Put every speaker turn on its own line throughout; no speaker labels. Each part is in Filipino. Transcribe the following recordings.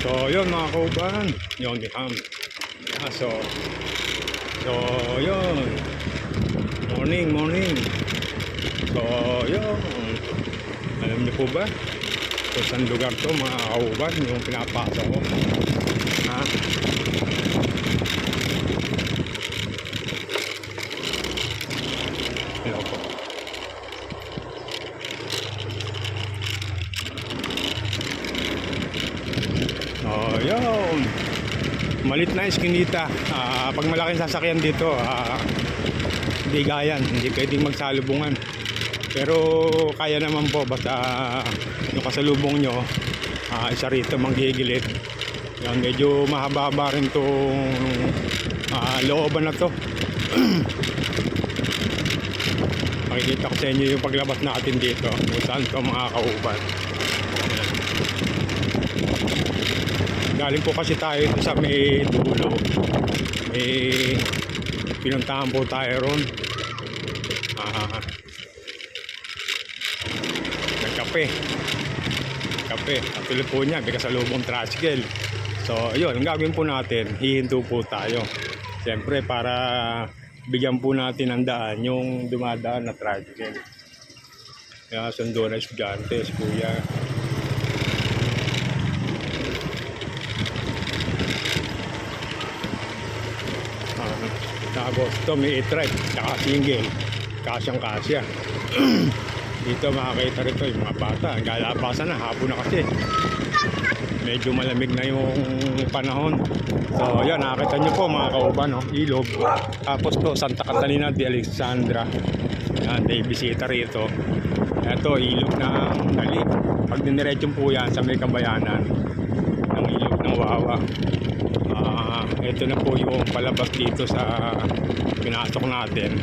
So yun mga kauban, yun diham. So yun, morning. So yun, alam niyo po ba kung saan lugar to mga kauban yung pinapasok ko? Ha? Hello po. Oh, yun. Malit na iskinita. Pag malaking sasakyan dito, bigayan, hindi pwedeng magsalubungan. Pero kaya naman po basta yung kasalubong nyo, isa rito manggigilid. Yan, medyo mahaba-haba rin itong looban na to. Makikita ko sa inyo yung paglabas natin dito kung saan ito mga kauban. Galing po kasi tayo sa may dulo. Pinuntahan po tayo ron. Nagkape. Katulad po niya, may kasalubong tricycle. So, yun, ang gagawin po natin, hihinto po tayo. Siyempre, para bigyan po natin ang daan yung dumadaan na tricycle. Kaya sundo na estudyante, kuya. Tapos ito may e-trike, saka single, kasyang-kasya. Dito makakita rito yung mga bata, galapasan na, hapon na kasi. Medyo malamig na yung panahon. So yan, nakakita nyo po mga kauban, no? Ilog. Tapos to, Santa Catalina de Alexandra. Yan, may bisita rito. Ito, ilog ng Dali. Pag diniretso po yan sa may kabayanan ng ilog ng Wawa. Ito na po yung palabas dito sa pinasok natin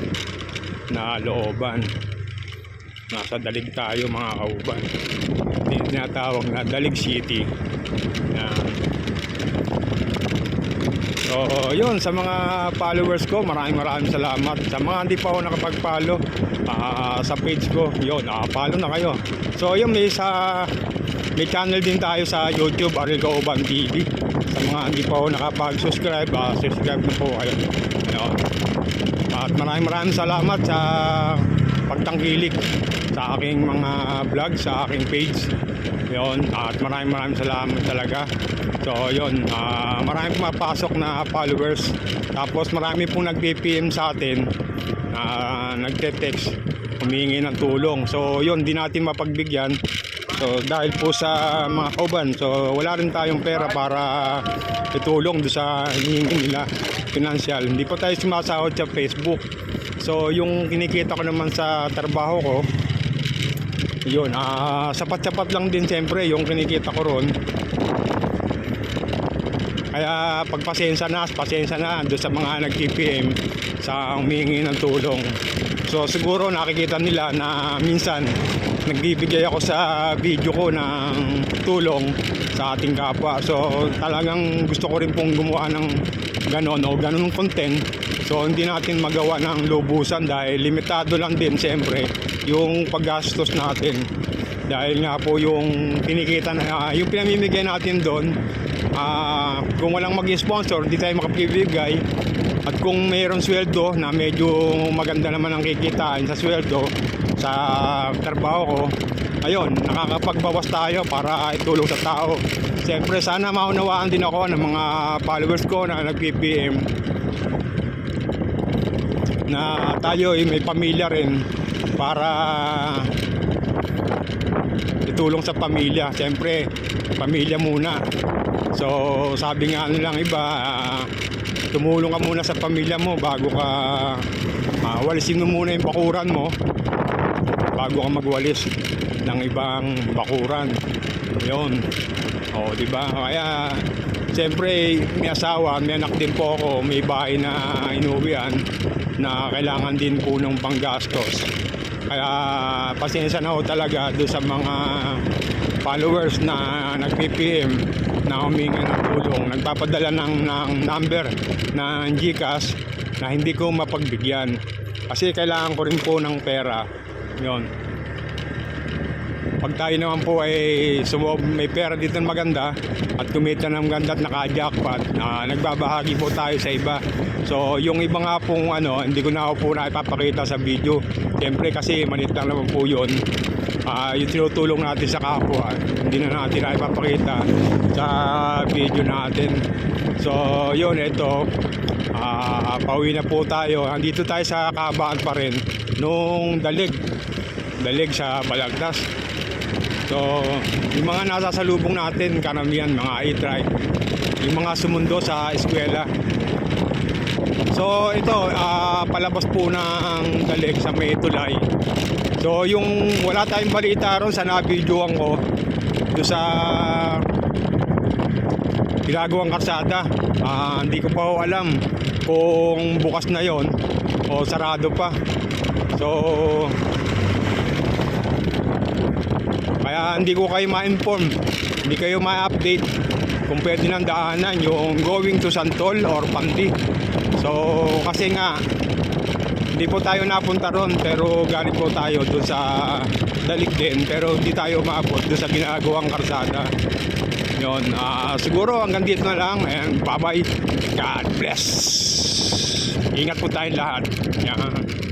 na looban. Nasa Dalig tayo mga kauban. Tinatawag na Dalig City. So yun, sa mga followers ko, maraming salamat. Sa mga hindi pa ako nakapag-follow sa page ko, yun, follow na kayo. So yun, may channel din tayo sa YouTube, Ariel Kauban TV. Sa mga hindi pa ako nakapag-subscribe, subscribe na po kayo. At maraming salamat sa pagtangkilik sa aking mga vlog, sa aking page. Yun, at maraming salamat talaga. So yun, maraming pumapasok na followers. Tapos marami pong nag-PM sa atin, nagte-text, humingi ng tulong. So yun, di natin mapagbigyan. So dahil po sa mga kauban, so wala rin tayong pera para itulong doon sa hinihingi nila financial. Hindi po tayo sumasahod sa Facebook. So yung kinikita ko naman sa trabaho ko, yun, sapat-sapat lang din siyempre yung kinikita ko ron. Kaya pasensya na doon sa mga nag-TPM sa humingi ng tulong. So siguro nakikita nila na minsan nagbibigay ako sa video ko ng tulong sa ating kapwa. So talagang gusto ko rin pong gumawa ng ganun content. So hindi natin magawa ng lubusan dahil limitado lang din siyempre yung paggastos natin. Dahil nga po yung kinikita na yung pinamimigay natin doon, kung walang mag-sponsor hindi tayo makapibigay. At kung mayroong sweldo na medyo maganda naman ang kikitain sa sweldo sa trabaho ko, ayun, nakakapagbawas tayo para itulong sa tao. Siyempre sana maunawaan din ako ng mga followers ko na nag-PPM na tayo may pamilya rin para itulong sa pamilya. Siyempre pamilya muna. So sabi nga nilang iba, tumulong ka muna sa pamilya mo bago ka walisin mo muna yung bakuran mo bago ka magwalis ng ibang bakuran. Yun, di ba? Kaya siyempre may asawa, may anak din po ako, may bahay na inuwian na kailangan din po ng panggastos. Kaya pasensya na ho talaga doon sa mga followers na nag-PPM na humingi ng tulong, nagpapadala ng number ng GCash na hindi ko mapagbigyan kasi kailangan ko rin po ng pera. Yon. Pag tayo naman po ay may pera dito na maganda at kumita ng maganda at naka-jackpot, nagbabahagi po tayo sa iba. So yung iba nga pong hindi ko na po na ipapakita sa video. Siyempre kasi manit lang naman po yun. Yung tinutulong natin sa kapwa, hindi na natin na ipapakita sa video natin. So yun, ito pauwi na po tayo. Andito tayo sa kabaan pa rin nung dalig sa Balagtas. So yung mga nasasalubong natin karamihan mga i-try, yung mga sumundo sa eskwela. So ito palabas po ng dalig sa may tulay. So yung wala tayong balita ron sa nabidyoan ko doon sa ginagawang kalsada. Hindi ko pa ho alam kung bukas na yon o sarado pa. So kaya hindi ko kayo ma-inform, hindi kayo ma-update kung pwede nang daanan yung going to Santol or Pandi. So kasi nga hindi po tayo napunta ron, pero galing po tayo doon sa dalig din, pero hindi tayo maabot doon sa ginagawang kalsada. Yun, siguro hanggang dito na lang. Ayan, bye bye, God bless, ingat po tayong lahat. Yan.